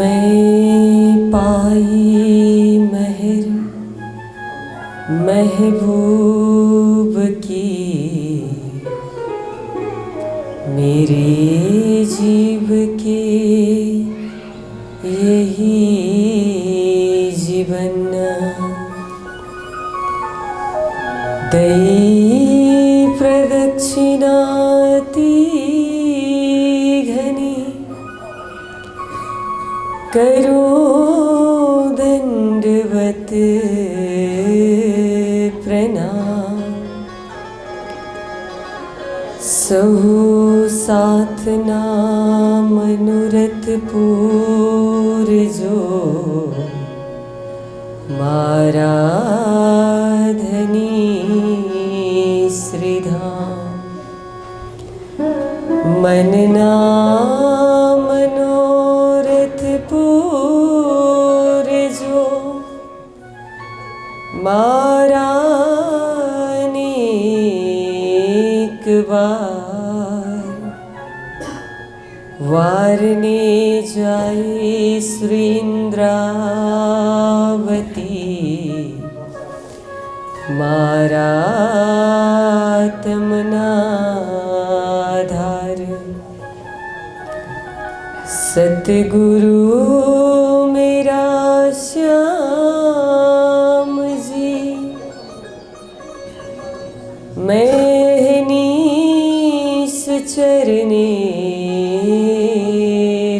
मैं पाई मेहर महबूब की, मेरे जीव के यही जीवन। दई प्रदक्षिणाति घनी, करो दंडवत प्रणाम। सहु साथ नाम मनोरथ पूरजो, मारा धनी श्रीधाम। मन नाम मनोरथ पूरजो, मारा अनेक बार। वारने जाए सुरेंद्रावती, मारा तमनाधार। सतगुरु मेरा श्याम जी, मैं नीस चरने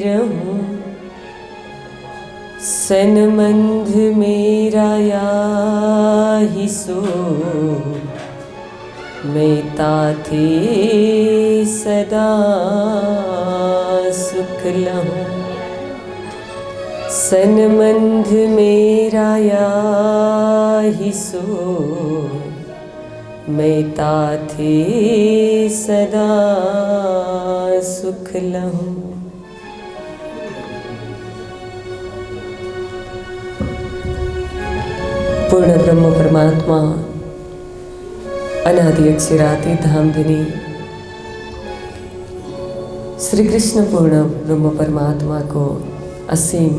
रहूं। सनमंध मेरा याहि सो, मैं ताथे सदा सुख लहूं। सनमंध मेरा याहि सो, मैं ताथे सदा सुख लहूं। पूर्ण ब्रह्म परमात्मा अनादि अक्षराति धामधनी श्री कृष्ण पूर्ण ब्रह्म परमात्मा को असीम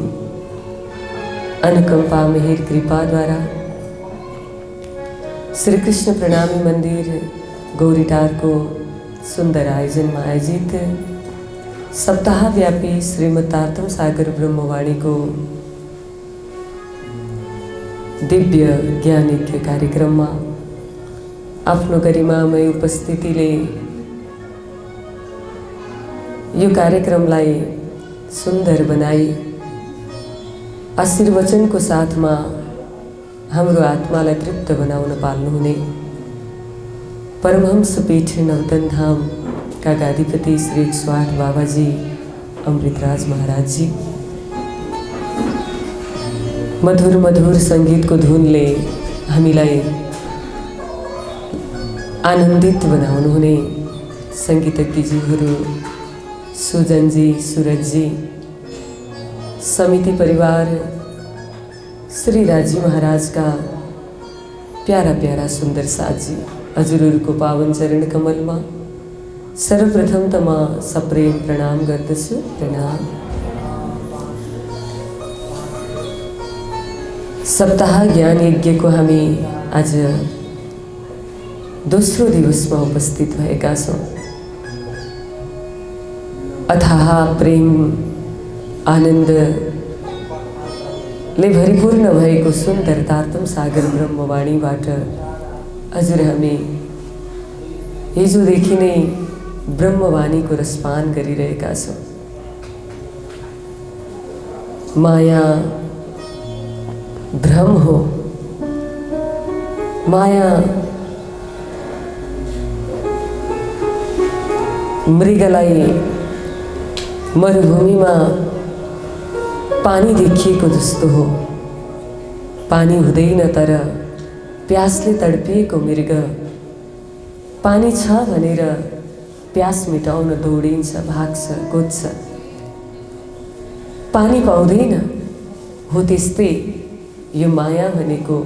अनुकंपा मेहर कृपा द्वारा श्री कृष्ण प्रणामी मंदिर गौरीटार को सुंदर आयोजन में आयोजित सप्ताह व्यापी श्रीमतार्थम सागर ब्रह्मवाणी को दिव्य ज्ञानिक कार्यक्रम में आफ्नो गरिमामय उपस्थितिले यो कार्यक्रमलाई सुंदर बनाई आशीर्वचन को साथ में हाम्रो आत्मालाई तृप्त बनाउन पाल्नुहुने परमहंस पीठ नवतन धाम का गादीपति श्री 108 बाबाजी अमृतराज महाराज जी, मधुर मधुर संगीत को धुनले हामीलाई आनंदित बनाउनुहुने संगीतज्ञज्यूहरू सुजन जी, सूरज जी, समिति परिवार श्री राजी महाराज का प्यारा प्यारा सुंदर साथ जी, हजुरहरु को पावन चरण कमल में सर्वप्रथम त म सप्रेम प्रणाम गर्दछु। प्रणाम। सप्ताह ज्ञान यज्ञ को हामी आज दोस्रो दिवस में उपस्थित भएका छौं। अथाह प्रेम आनंद ले भरिपूर्ण भएको सुंदर तारतम सागर ब्रह्मवाणीबाट हजुर हामी हिजोदेखि नै ब्रह्मवाणी को रसपान गरिरहेका छौं। माया भ्रम हो, माया मृगलाई मरुभूमि में पानी देखिएको जस्तो हो। पानी हुँदैन तर प्यासले तडपिएको मृग पानी छ भनेर प्यास मिटाउन दौडिन्छ, भाग्छ, कुद्छ। पानी पाउँदैन हो त्यस्तै यो माया भनेको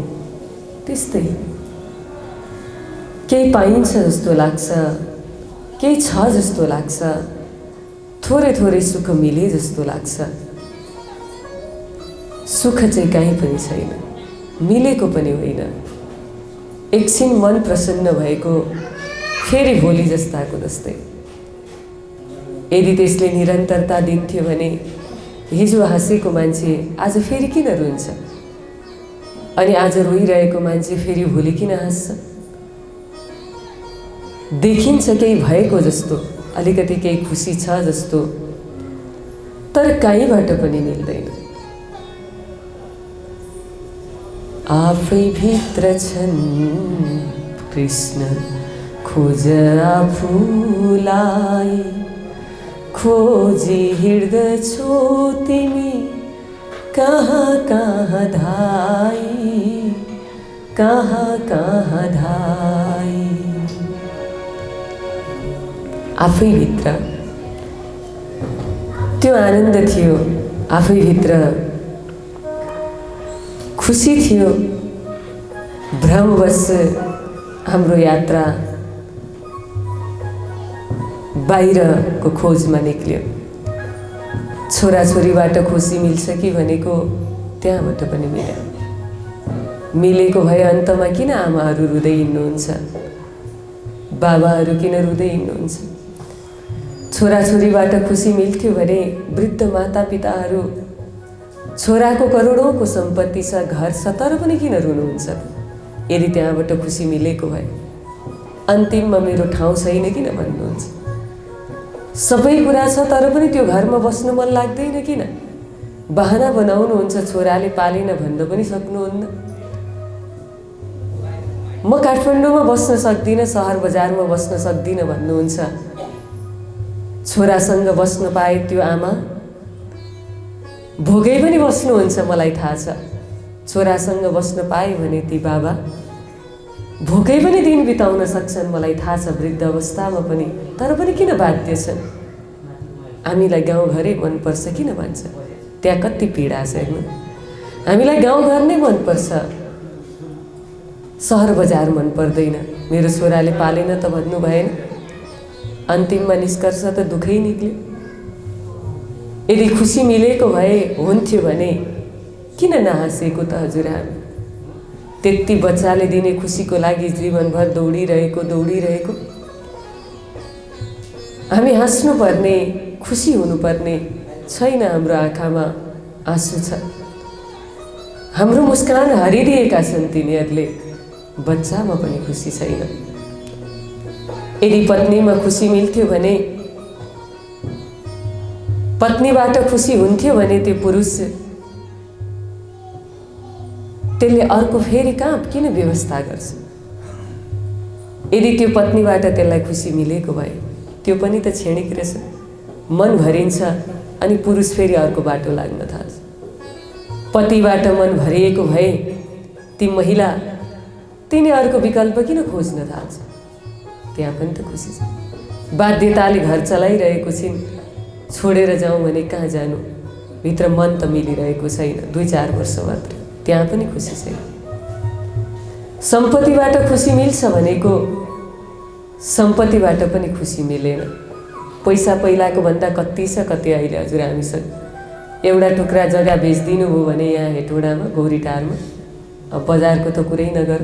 त्यस्तै। केही पाइन्छ जस्तो लाग्छ, केही छ जस्तो लाग्छ, थोरै थोरै सुख मिले जस्तो लाग्छ, सुख चाहिँ कहीँ पनि छैन, मिलेको पनि होइन। एकछिन मन प्रसन्न भएको फेरि भोलि जस्ताको जस्तै। यदि त्यसले निरन्तरता दिन्थ्यो भने हिजो हाँसेको मान्छे आज फेरि किन रुन्छ, अनि आज रोइरहेको मान्छे फेरि भोलि किन हाँस्छ? देखिन्छ केही भएको जस्तो, अलिकति केही खुसी छ जस्तो, तर कहीँबाट पनि मिल्दैन। आफै भित्र छन् कृष्ण, खोज आफूलाई, खोजी हिँड्दछौ तिमी कहाँ कहाँ धाई, कहाँ कहाँ धाई। आफै भित्र त्यो आनन्द थियो, आफै भित्र खुसी थियो। भ्रमवश हाम्रो यात्रा बाहिरको खोजमा निक्ल्यो। छोराछोरीबाट खुसी मिल्छ कि भनेको त्यहाँबाट पनि मिल्यो। मिलेको भए अन्तमा किन आमाहरू रुँदै हिँड्नुहुन्छ, बाबाहरू किन रुँदै हिँड्नुहुन्छ? छोराछोरीबाट खुसी मिल्थ्यो भने वृद्ध मातापिताहरू, छोराको करोडौँको सम्पत्ति छ, घर छ, तर पनि किन रुनुहुन्छ? यदि त्यहाँबाट खुसी मिलेको भए अन्तिममा मेरो ठाउँ छैन किन भन्नुहुन्छ? सबै कुरा छ तर पनि त्यो घरमा बस्नु मन लाग्दैन किन? बहाना बनाउनुहुन्छ, छोराले पालेन भन्न पनि सक्नुहुन्न। म काठमाडौँमा बस्न सक्दिनँ, सहर बजारमा बस्न सक्दिनँ भन्नुहुन्छ। छोरासँग बस्न पाए त्यो आमा भोगै पनि बस्नुहुन्छ, मलाई थाहा छ। छोरासँग बस्न पाए भने ती बाबा भोकै पनि दिन बिताउन सक्छन्, मलाई थाहा छ, वृद्ध अवस्थामा पनि। तर पनि किन बाध्य छन्? हामीलाई गाउँघरै मनपर्छ किन भन्छ? त्यहाँ कति पीडा छ हेर्नु। हामीलाई गाउँघर नै मनपर्छ, सहर बजार मन पर्दैन। मेरो छोराले पालेन त भन्नु भएन। अन्तिममा निष्कर्ष त दुःखै निक्ल्यो। यदि खुसी मिलेको भए हुन्थ्यो भने किन नहाँसेको त हजुर? हामी त्यति बच्चाले दिने खुसीको लागि जीवनभर दौडिरहेको। हामी हाँस्नुपर्ने, खुसी हुनुपर्ने छैन। हाम्रो आँखामा आँसु छ, हाम्रो मुस्कान हरिदिएका छन् तिनीहरूले, बच्चामा पनि खुसी छैन। यदि पत्नीमा खुसी मिल्थ्यो भने, पत्नीबाट खुसी हुन्थ्यो भने त्यो पुरुष, त्यसले अर्को फेरि कहाँ किन व्यवस्था गर्छ? यदि त्यो पत्नीबाट त्यसलाई खुसी मिलेको भए, त्यो पनि त क्षणिक रहेछ। मन भरिन्छ अनि पुरुष फेरि अर्को बाटो लाग्न थाल्छ। पतिबाट मन भरिएको भए ती महिला, तिनी अर्को विकल्प किन खोज्न थाल्छ? त्यहाँ पनि त खुसी छ। बाध्यताले घर चलाइरहेको छिन्, छोडेर जाउँ भने कहाँ जानु? भित्र मन त मिलिरहेको छैन, 2-4 वर्ष मात्र, त्यहाँ पनि खुसी छैन। सम्पत्तिबाट खुसी मिल्छ भनेको सम्पत्तिबाट पनि खुसी मिलेन। पैसा पहिलाको भन्दा कति छ, कति अहिले हजुर हामीसँग। एउटा टुक्रा जग्गा बेचिदिनु भयो भने यहाँ हेटौडामा, गौरीटारमा, अब बजारको त कुरै नगर,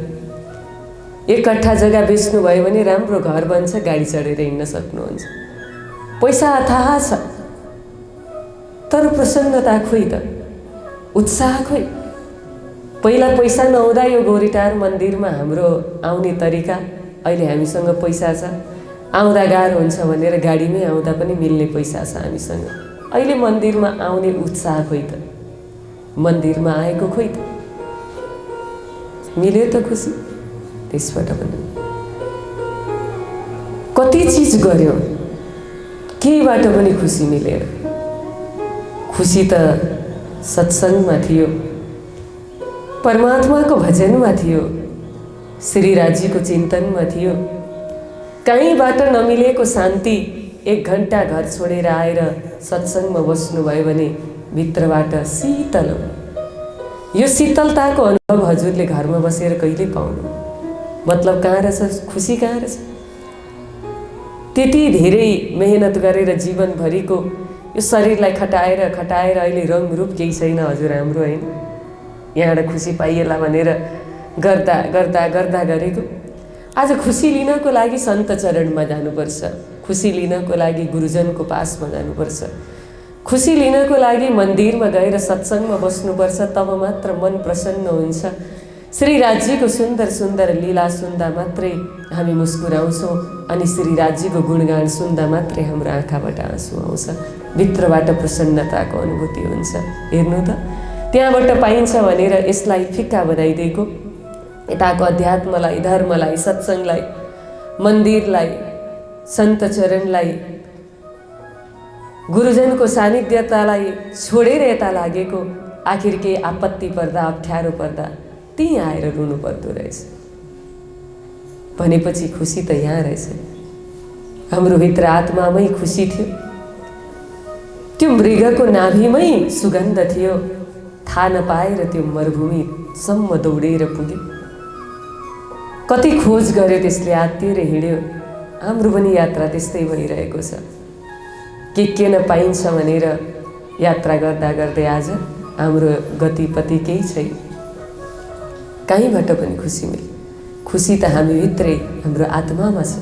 1 कट्ठा जग्गा बेच्नुभयो भने राम्रो घर बन्छ, गाडी चढेर हिँड्न सक्नुहुन्छ। पैसा अथाह छ, तर प्रसन्नता खोइ त, उत्साह खोइ। पहिला पैसा नहुँदा यो गौरीटार मन्दिरमा हाम्रो आउने तरिका, अहिले हामीसँग पैसा छ, आउँदा गाह्रो हुन्छ भनेर गाडीमै आउँदा पनि मिल्ने पैसा छ हामीसँग। अहिले मन्दिरमा आउने उत्साह खोइ त, मन्दिरमा आएको खोइ त, मिल्यो त खुसी? त्यसबाट पनि कति चिज गर्यो, केहीबाट पनि खुसी मिलेन। खुसी त सत्सङ्गमा थियो, परमात्माको भजनमा थियो, श्रीराजीको चिन्तनमा थियो। कहीँबाट नमिलेको शान्ति 1 घन्टा घर छोडेर आएर सत्सङ्गमा बस्नुभयो भने भित्रबाट शीतल। यो शीतलताको अनुभव हजुरले घरमा बसेर कहिले पाउनु? मतलब कहाँ रहेछ खुसी? कहाँ रहेछ? त्यति धेरै मेहनत गरेर जीवनभरिको यो शरीरलाई खटाएर खटाएर अहिले रङ रूप केही छैन हजुर हाम्रो, होइन? यहाँबाट खुसी पाइएला भनेर गर्दा गर्दा गर्दा गरेको। आज खुसी लिनको लागि सन्त चरणमा जानुपर्छ, खुसी लिनको लागि गुरुजनको पासमा जानुपर्छ, खुसी लिनको लागि मन्दिरमा गएर सत्सङ्गमा बस्नुपर्छ। तब मात्र मन प्रसन्न हुन्छ। श्रीराजजीको सुन्दर सुन्दर लीला सुन्दा मात्रै हामी मुस्कुराउँछौँ अनि श्रीराजजीको गुणगान सुन्दा मात्रै हाम्रो आँखाबाट आँसु आउँछ, भित्रबाट प्रसन्नताको अनुभूति हुन्छ। हेर्नु त, त्यहाँबाट पाइन्छ भनेर यसलाई फिक्का बनाइदिएको। यताको अध्यात्मलाई, धर्मलाई, सत्सङ्गलाई, मन्दिरलाई, सन्त चरणलाई, गुरुजनको सानिध्यतालाई छोडेर यता लागेको। आखिर केही आपत्ति पर्दा, अप्ठ्यारो पर्दा त्यहीँ आएर रुनु पर्दो रहेछ। भनेपछि खुसी त यहाँ रहेछ। हाम्रो भित्र आत्मामै खुसी थियो, त्यो मृगको नाभिमै सुगन्ध थियो। थाहा नपाएर त्यो मरुभूमिसम्म दौडेर पुग्यो। कति खोज गर्यो त्यसले, आत्तिएर हिँड्यो। हाम्रो पनि यात्रा त्यस्तै भइरहेको छ। के नपाइन्छ भनेर यात्रा गर्दा गर्दै आज हाम्रो गतिपति केही छैन। कहीँबाट पनि खुसी मिल्यो। खुसी त हामी भित्रै हाम्रो आत्मामा छ।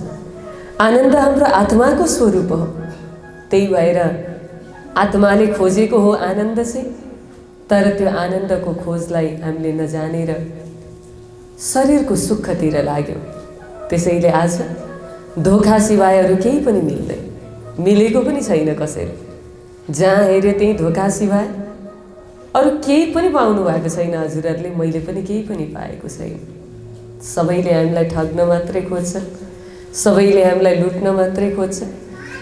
आनन्द हाम्रो आत्माको स्वरूप हो। त्यही भएर आत्माले खोजेको हो आनन्द चाहिँ। तर त्यो आनन्दको खोजलाई हामीले नजानेर शरीरको सुखतिर लाग्यो। त्यसैले आज धोखा सिवाय अरू केही पनि मिल्दैन, मिलेको पनि छैन कसैले। जहाँ हेऱ्यो त्यहीँ धोखा सिवाय अरू केही पनि पाउनु भएको छैन हजुरहरूले। मैले पनि केही पनि पाएको छैन। सबैले हामीलाई ठग्न मात्रै खोज्छन्, सबैले हामीलाई लुट्न मात्रै खोज्छन्।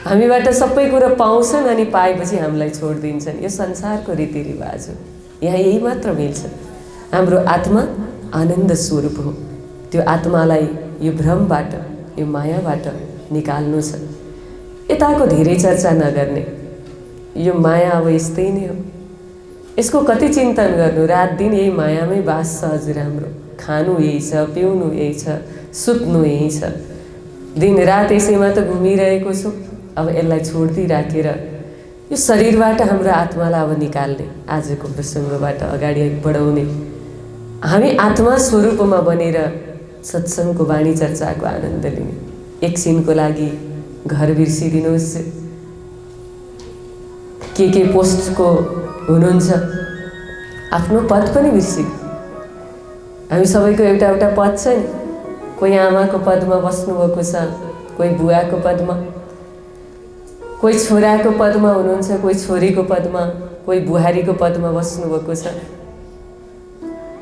हामीबाट सबै कुरा पाउँछन् अनि पाएपछि हामीलाई छोडिदिन्छन्। यो संसारको रीतिरिवाज हो। यहाँ यही मात्र मिल्छ। हाम्रो आत्मा आनन्द स्वरूप हो। त्यो आत्मालाई यो भ्रमबाट, यो मायाबाट निकाल्नु छ। यताको धेरै चर्चा नगर्ने। यो माया अब यस्तै नै हो। यसको कति चिन्तन गर्नु, रात दिन यही मायामै बास छ हजुर हाम्रो। खानु यही छ, पिउनु यही छ, सुत्नु यही छ, दिन रात यसैमा त घुमिरहेको छु। अब यसलाई छोड्दै राखेर यो शरीरबाट हाम्रो आत्मालाई अब निकाल्ने, आजको प्रसङ्गबाट अगाडि बढाउने, हामी आत्मा स्वरूपमा बनेर सत्सङ्गको वाणी चर्चाको आनन्द लिने। एकछिनको लागि घर बिर्सिदिनुहोस्। के पोस्टको हुनुहुन्छ, आफ्नो पद पनि बिर्सिनु। हामी सबैको एउटा एउटा पद छ नि। कोही आमाको पदमा बस्नुभएको छ, कोही बुवाको पदमा, कोही छोराको पदमा हुनुहुन्छ, कोही छोरीको पदमा, कोही बुहारीको पदमा बस्नुभएको छ,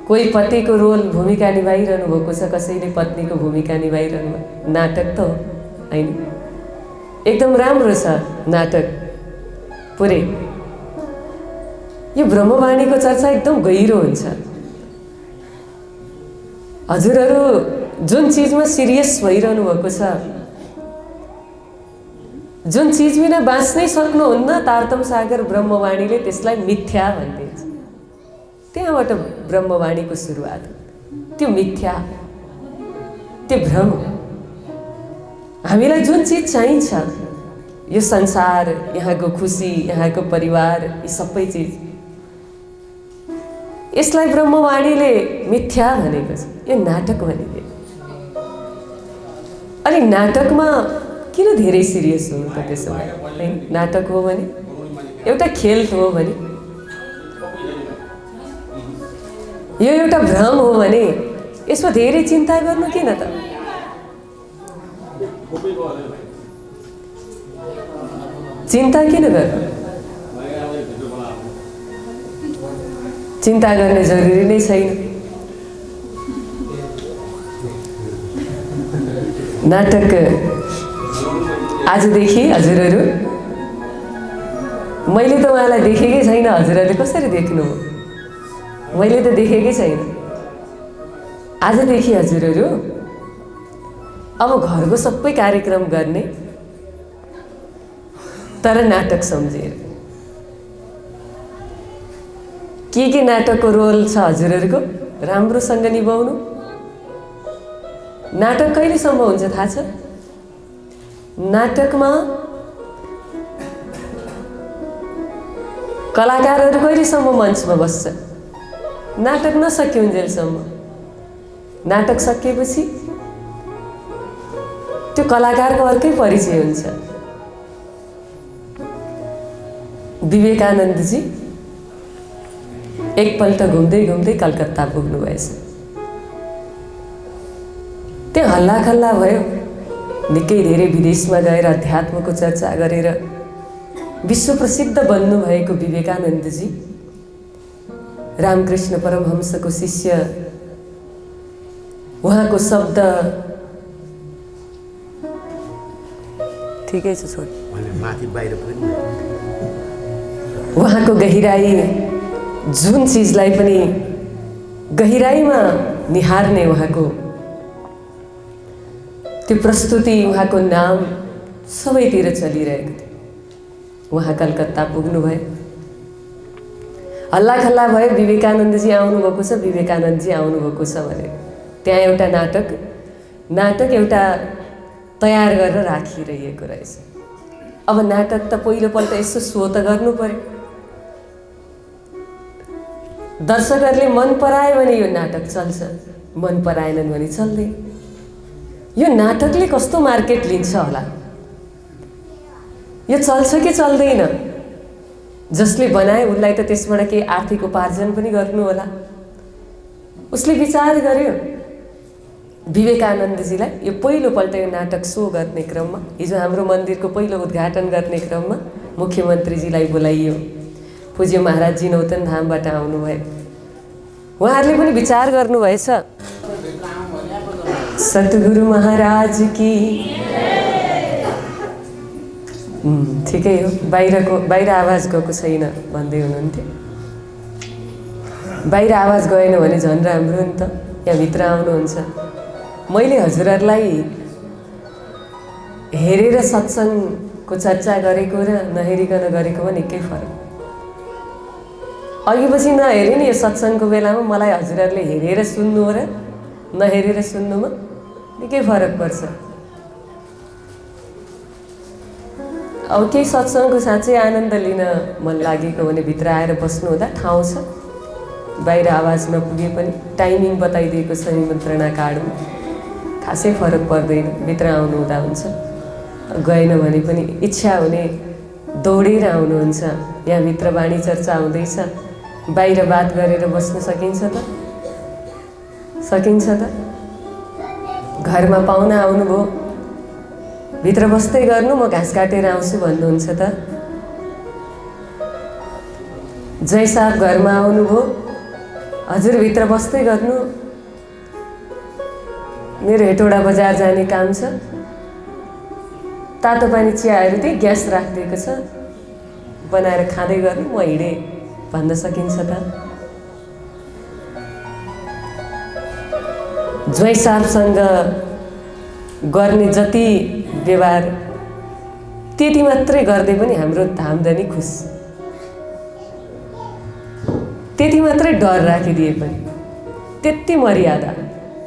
कोही पतिको रोल भूमिका निभाइरहनु भएको छ, कसैले पत्नीको भूमिका निभाइरहनु। नाटक त हो, होइन? एकदम राम्रो छ नाटक पुरै। यो ब्रह्मवाणीको चर्चा एकदम गहिरो हुन्छ। हजुरहरू जुन चिजमा सिरियस भइरहनु भएको छ, जुन चिज बिना बाँच्नै सक्नुहुन्न, तारतम सागर ब्रह्मवाणीले त्यसलाई मिथ्या भनिदिन्छ। त्यहाँबाट ब्रह्मवाणीको सुरुवात हो। त्यो मिथ्या, त्यो भ्रम। हामीलाई जुन चिज चाहिन्छ, यो संसार, यहाँको खुसी, यहाँको परिवार, यी सबै चिज, यसलाई ब्रह्मवाणीले मिथ्या भनेको छ। यो नाटक भनिदियो। अनि नाटकमा किन धेरै सिरियस हुनु त त्यसो भए, होइन? नाटक हो भने एउटा खेल हो भने, यो एउटा भ्रम हो भने यसमा धेरै चिन्ता गर्नु किन त? चिन्ता किन गर्नु? चिन्ता गर्ने जरुरी नै छैन। नाटक आजदेखि हजुरहरू, मैले त उहाँलाई देखेकै छैन, हजुरहरूले कसरी देख्नु? मैले त देखेकै छैन। आजदेखि हजुरहरू अब घरको सबै कार्यक्रम गर्ने, तर नाटक सम्झेर। के नाटकको रोल छ हजुरहरूको राम्रोसँग निभाउनु। नाटक कहिलेसम्म हुन्छ थाहा छ? नाटकमा कलाकारहरू कहिलेसम्म मञ्चमा बस्छ? नाटक नसकिउन्जेलसम्म। नाटक सकिएपछि त्यो कलाकारको अर्कै परिचय हुन्छ। विवेकानन्दजी एकपल्ट घुम्दै घुम्दै कलकत्ता पुग्नुभएछ। त्यहाँ हल्लाखल्ला भयो। निकै धेरै विदेशमा गएर अध्यात्मको चर्चा गरेर विश्व प्रसिद्ध बन्नुभएको विवेकानन्दजी रामकृष्ण परमहंसको शिष्य। उहाँको शब्द ठिकै छ छोड। उहाँको गहिराई, जुन चिजलाई पनि गहिराईमा निहार्ने उहाँको त्यो प्रस्तुति, उहाँको नाम सबैतिर चलिरहेको थियो। उहाँ कलकत्ता पुग्नुभयो। हल्लाखल्ला भयो, विवेकानन्दजी आउनुभएको छ, विवेकानन्दजी आउनुभएको छ भनेर। त्यहाँ एउटा नाटक एउटा तयार गरेर राखिरहेको रहेछ। अब नाटक त पहिलोपल्ट यसो सो त गर्नु पर्यो। दर्शकहरूले मन परायो भने यो नाटक चल्छ, मन पराएनन् भने चल्दैन। यो नाटकले कस्तो मार्केट लिन्छ होला, यो चल्छ कि चल्दैन? जसले बनाए उसलाई त त्यसबाट केही आर्थिक उपार्जन पनि गर्नु होला। उसले विचार गर्यो विवेकानन्दजीलाई यो पहिलोपल्ट यो नाटक सो गर्ने क्रममा, हिजो हाम्रो मन्दिरको पहिलो उद्घाटन गर्ने क्रममा मुख्यमन्त्रीजीलाई बोलाइयो। पूज्य महाराजजी नौतन धामबाट आउनुभयो। उहाँहरूले पनि विचार गर्नुभएछ, सद्गुरु महाराज की। ठिकै हो, बाहिर आवाज गएको छैन भन्दै हुनुहुन्थ्यो। बाहिर आवाज गएन भने झन् राम्रो नि त, यहाँ भित्र आउनुहुन्छ। मैले हजुरहरूलाई हेरेर सत्सङ्गको चर्चा गरेको र नहेरिकन गरेकोमा निकै फरक। अघिपछि नहेरे नि यो सत्सङ्गको बेलामा मलाई हजुरहरूले हेरेर सुन्नु र नहेरेर सुन्नुमा निकै फरक पर्छ। अब केही सत्सङ्गको साँच्चै आनन्द लिन मन लागेको भने भित्र आएर बस्नु हुँदा ठाउँ छ। बाहिर आवाज नपुगे पनि टाइमिङ बताइदिएको छ निमन्त्रणा कार्डमा, खासै फरक पर्दैन। भित्र आउनु हुँदा हुन्छ, गएन भने पनि इच्छा हुने दौडेर आउनुहुन्छ। यहाँभित्र वाणी चर्चा हुँदैछ, बाहिर बात गरेर बस्न सकिन्छ त? सकिन्छ त? घरमा पाहुना आउनुभयो, भित्र बस्दै गर्नु, म घाँस काटेर आउँछु भन्नुहुन्छ त? जय साहब घरमा आउनुभयो, हजुर भित्र बस्दै गर्नु, मेरो हेटौडा बजार जाने काम छ, तातो पानी चियाहरू त्यही ग्यास राखिदिएको छ, बनाएर खाँदै गर्नु, म हिँडेँ भन्न सकिन्छ त? ज्वाइँ साहबसँग गर्ने जति व्यवहार त्यति मात्रै गर्दै पनि हाम्रो धामधनी खुस। त्यति मात्रै डर राखिदिए पनि, त्यति मर्यादा,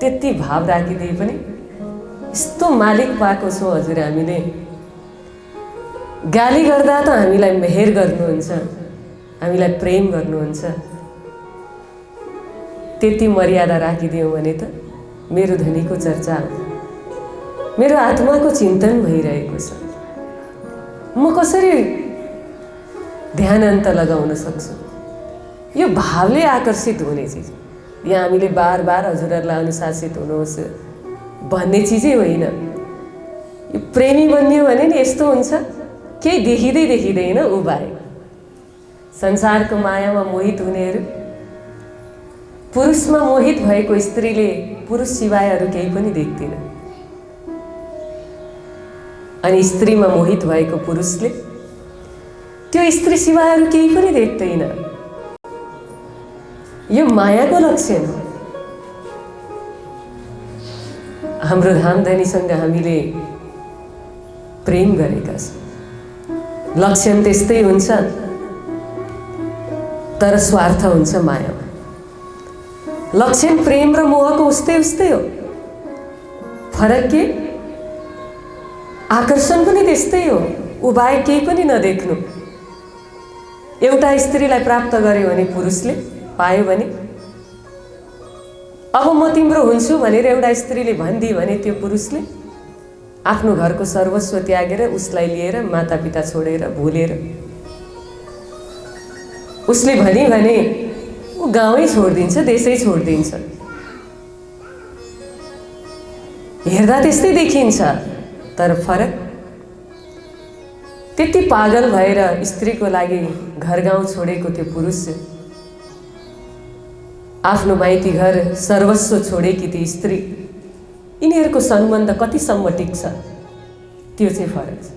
त्यति भाव राखिदिए पनि यस्तो मालिक पाएको छौँ हजुर हामीले। गाली गर्दा त हामीलाई मेहेर गर्नुहुन्छ, हामीलाई प्रेम गर्नुहुन्छ। त्यति मर्यादा राखिदियौँ भने त मेरो धनीको चर्चा, मेरो आत्माको चिन्तन भइरहेको छ। म कसरी ध्यान लगाउन सक्छु? यो भावले आकर्षित हुने चिज। यहाँ हामीले बार बार हजुरहरूलाई अनुशासित हुनुहोस् भन्ने चिजै होइन। यो प्रेमी बन्यो भने नि यस्तो हुन्छ, केही देखिँदैन उभाए। संसारको मायामा मोहित हुनेहरू, पुरुषमा मोहित भएको स्त्रीले पुरुष सिवाय अरू केही पनि देख्दैन, अनि स्त्रीमा मोहित भएको पुरुषले त्यो स्त्री सिवाय अरू केही पनि देख्दैन। यो मायाको लक्षण हो। हाम्रो धामधनीसँग हामीले प्रेम गरेका छौँ। लक्षण त्यस्तै हुन्छ, तर स्वार्थ हुन्छ मायामा। लक्षण प्रेम र मोहको उस्तै हो। फरक के? आकर्षण पनि त्यस्तै हो, उबाए केही पनि नदेख्नु। एउटा स्त्रीलाई प्राप्त गर्यो भने पुरुषले पायो भने, अब म तिम्रो हुन्छु भनेर एउटा स्त्रीले भनिदियो भने त्यो पुरुषले आफ्नो घरको सर्वस्व त्यागेर उसलाई लिएर मातापिता छोडेर भुलेर उसले भनी भने ऊ गाउँै छोडिदिन्छ, देशै छोडिदिन्छ। हेर्दा त्यस्तै देखिन्छ, तर फरक त्यति पागल भएर स्त्रीको लागि घर गाउँ छोडेको त्यो पुरुष, आफ्नो माइती घर सर्वस्व छोडेकी ती स्त्री, यिनीहरूको सम्बन्ध कतिसम्म टिक्छ त्यो चाहिँ फरक छ।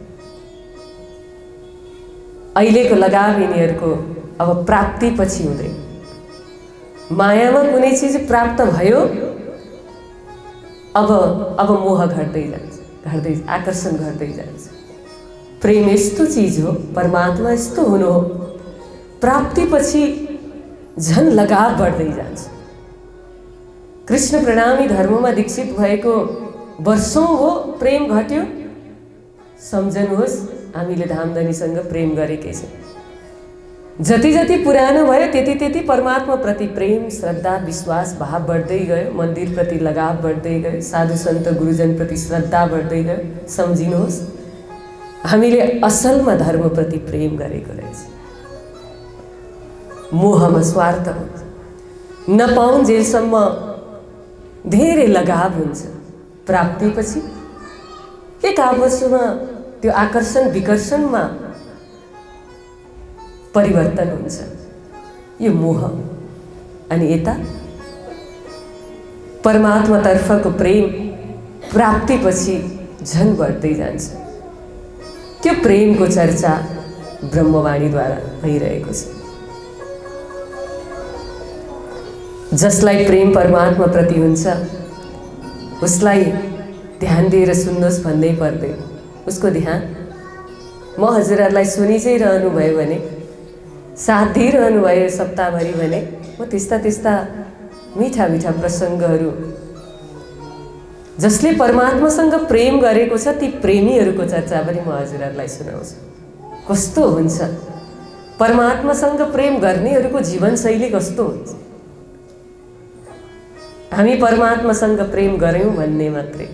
अहिलेको लगाव यिनीहरूको अब प्राप्तिपछि हुँदैन। मायामा कुनै चिज प्राप्त भयो, अब मोह घट्दै जान्छ, आकर्षण घट्दै जान्छ। प्रेम यस्तो चिज हो, परमात्मा यस्तो हुनु हो, प्राप्तिपछि झन लगाव बढ्दै जान्छ। कृष्ण प्रणामी धर्ममा दीक्षित भएको वर्षौं हो, प्रेम घट्यो। सम्झनुहोस् हामीले धामधनीसँग प्रेम गरेकै छौँ। जति जति पुरानो भयो त्यति त्यति परमात्मा प्रति प्रेम, श्रद्धा, विश्वास, भाव बढ्दै गयो। मन्दिर प्रति लगाव बढ्दै गयो, साधु सन्त गुरुजन प्रति श्रद्धा बढ्दै गयो। सम्झिनुहोस् हामीले असलमा धर्म प्रति प्रेम गरेको रहेछ। मोहमा स्वार्थ हुन्छ, नपाउन्जेलसम्म धेरै लगाव हुन्छ। प्राप्तिपछि एक आपसमा त्यो आकर्षण विकर्षणमा परिवर्तन हुन्छ, यो मोह। अनि यता परमात्मातर्फको प्रेम प्राप्तिपछि झन बढ्दै जान्छ। त्यो प्रेमको चर्चा ब्रह्मवाणीद्वारा भइरहेको छ। जसलाई प्रेम परमात्मा प्रति हुन्छ उसलाई ध्यान दिएर सुन्नुहोस् भन्दै पर्दैन। उसको ध्यान म हजुरहरूलाई सुनि चाहिँ रहनुभयो भने, साथ दिइरहनु भयो सप्ताहभरि भने, म त्यस्ता त्यस्ता मिठा मिठा प्रसङ्गहरू जसले परमात्मासँग प्रेम गरेको छ ती प्रेमीहरूको चर्चा पनि म हजुरहरूलाई सुनाउँछु। कस्तो हुन्छ परमात्मासँग प्रेम गर्नेहरूको जीवनशैली, कस्तो हुन्छ। हामी परमात्मासँग प्रेम गर्यौँ भन्ने मात्रै,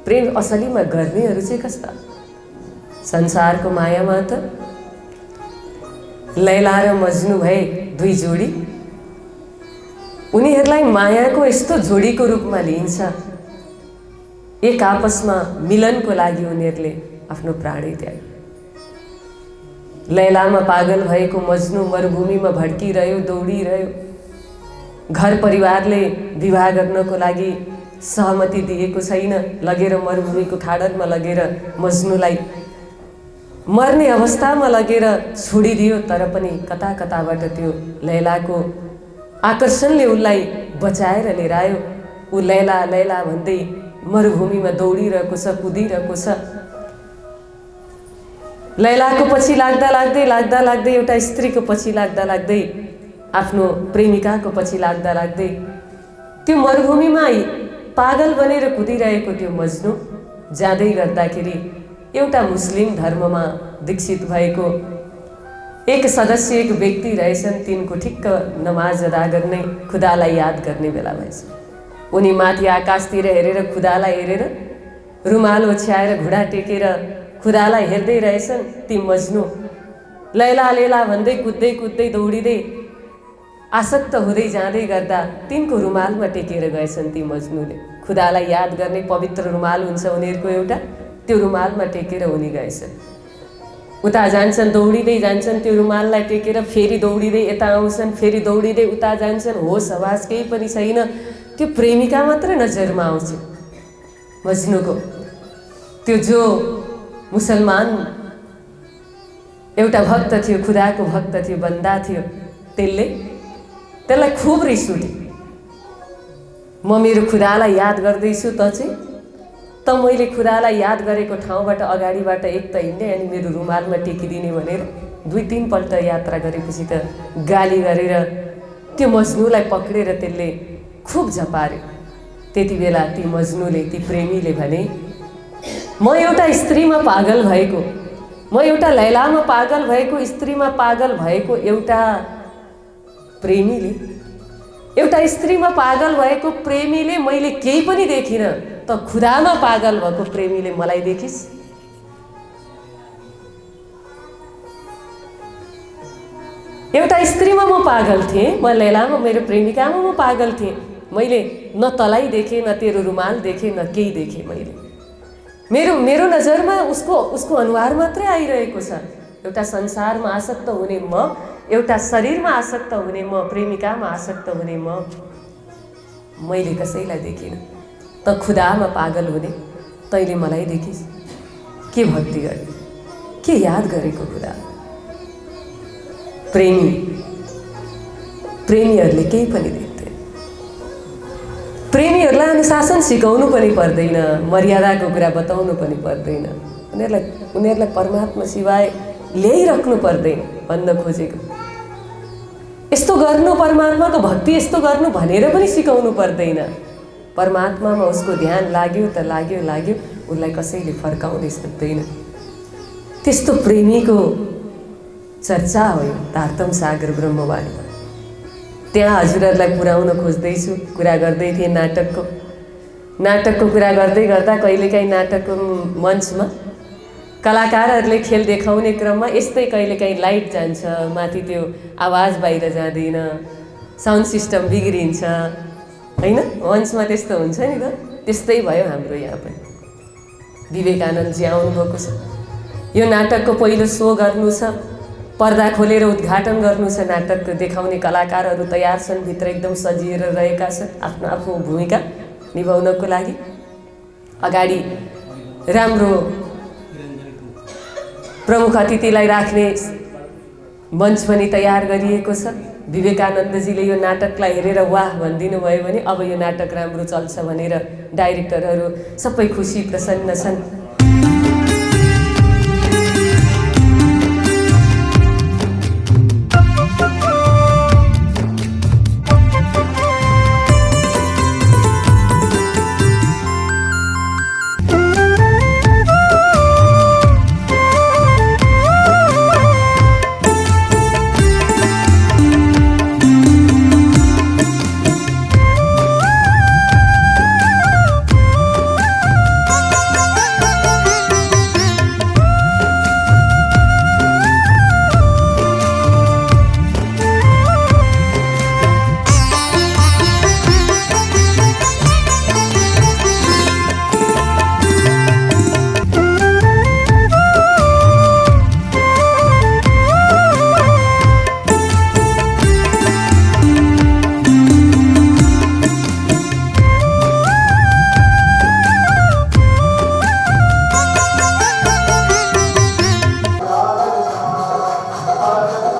प्रेम असलीमा गर्नेहरू चाहिँ कस्ता। संसारको मायामा त लैला र मज्नु भए दुई जोडी, उनीहरूलाई मायाको यस्तो जोडीको रूपमा लिइन्छ, एक आपसमा मिलनको लागि उनीहरूले आफ्नो प्राणै त्यागे। लैलामा पागल भएको मज्नु मरुभूमिमा भड्किरह्यो, दौडिरह्यो। घर परिवारले विवाह गर्नको लागि सहमति दिएको छैन, लगेर मरुभूमिको खाडलमा लगेर मज्नुलाई मर्ने अवस्थामा लगेर छोडिदियो। तर पनि कता कताबाट त्यो लैलाको आकर्षणले उसलाई बचाएर लिएर आयो। ऊ लैला लैला भन्दै मरुभूमिमा दौडिरहेको छ, कुदिरहेको छ। लैलाको पछि लाग्दा लाग्दै एउटा स्त्रीको पछि लाग्दै आफ्नो प्रेमिकाको पछि लाग्दै त्यो मरुभूमिमा पागल बनेर कुदिरहेको त्यो मज्नु जाँदै गर्दाखेरि एउटा मुस्लिम धर्ममा दीक्षित भएको एक सदस्य, एक व्यक्ति रहेछन्। तिनको ठिक्क नमाज अदा गर्ने, खुदालाई याद गर्ने बेला भएछ। उनी माथि आकाशतिर हेरेर, खुदालाई हेरेर, रुमाल ओछ्याएर घुँडा टेकेर खुदालाई हेर्दै रहेछन्। ती मज्नु लैला लैला भन्दै कुद्दै दौडिँदै आसक्त हुँदै जाँदै गर्दा तिनको रुमालमा टेकेर गएछन्। ती मज्नुले खुदालाई याद गर्ने पवित्र रुमाल हुन्छ उनीहरूको एउटा, त्यो रुमालमा टेकेर उनी गएछन्। उता जान्छन्, दौडिँदै जान्छन्, त्यो रुमाललाई टेकेर फेरि दौडिँदै यता आउँछन्, फेरि दौडिँदै उता जान्छन्। होस हवास केही पनि छैन। त्यो प्रेमिका मात्र नजरमा आउँछ मज्नुको। त्यो जो मुसलमान एउटा भक्त थियो, खुदाको भक्त थियो, बन्दा थियो, त्यसलाई खुब रिस उठ्यो। म मेरो खुदालाई याद गर्दैछु, त मैले खुदालाई याद गरेको ठाउँबाट अगाडिबाट एक त हिँड्ने अनि मेरो रुमालमा टेकिदिने भनेर 2-3 पल्ट यात्रा गरेपछि त गाली गरेर त्यो मज्नुलाई पक्रेर त्यसले खुब झपार्यो। त्यति बेला ती मज्नुले, ती प्रेमीले भने, म एउटा स्त्रीमा पागल भएको, म एउटा लैलामा पागल भएको, स्त्रीमा पागल भएको एउटा प्रेमीले, एउटा स्त्रीमा पागल भएको प्रेमीले मैले केही पनि देखिनँ, त खुदामा पागल भएको प्रेमीले मलाई देखिस्। एउटा स्त्रीमा म पागल थिएँ, म लैलामा मेरो प्रेमिकामा म पागल थिएँ। मैले न तलाई देखेँ, न तेरो रुमाल देखेँ, न केही देखेँ। मेरो मेरो नजरमा उसको अनुहार मात्रै आइरहेको छ। एउटा संसारमा आसक्त हुने म, एउटा शरीरमा आसक्त हुने म, प्रेमिकामा आसक्त हुने मैले कसैलाई देखिनँ। त खुदामा पागल हुने तैँले मलाई देखिस्। के भक्ति गर्ने, के याद गरेको खुदा। प्रेमीहरूले केही पनि देख्दैन। प्रेमीहरूलाई अनुशासन सिकाउनु पनि पर्दैन, मर्यादाको कुरा बताउनु पनि पर्दैन। उनीहरूलाई परमात्मा सिवाय ल्याइराख्नु पर्दैन भन्न खोजेको। यस्तो गर्नु, परमात्माको भक्ति यस्तो गर्नु भनेर पनि सिकाउनु पर्दैन। परमात्मामा उसको ध्यान लाग्यो त लाग्यो, उसलाई कसैले फर्काउनै सक्दैन। त्यस्तो प्रेमीको चर्चा हो यो तारतम सागर ब्रह्मवाणी। त्यहाँ हजुरहरूलाई पुर्याउन खोज्दैछु। कुरा गर्दै थिएँ नाटकको कुरा गर्दै गर्दा कहिलेकाहीँ नाटकको मञ्चमा कलाकारहरूले खेल देखाउने क्रममा यस्तै कहिलेकाहीँ लाइट जान्छ, माथि त्यो आवाज बाहिर जाँदैन, साउन्ड सिस्टम बिग्रिन्छ, होइन? मञ्चमा त्यस्तो हुन्छ नि त। त्यस्तै भयो हाम्रो यहाँ पनि। विवेकानन्दजी आउनुभएको छ। यो नाटकको पहिलो सो गर्नु छ, पर्दा खोलेर उद्घाटन गर्नु छ। नाटक देखाउने कलाकारहरू तयार छन्, भित्र एकदम सजिएर रहेका छन् आफ्नो भूमिका निभाउनको लागि। अगाडि राम्रो प्रमुख अतिथिलाई राख्ने मञ्च पनि तयार गरिएको छ। विवेकानन्दजीले यो नाटकलाई हेरेर वाह भनिदिनु भयो भने अब यो नाटक राम्रो चल्छ भनेर डाइरेक्टरहरू सबै खुसी प्रसन्न छन्।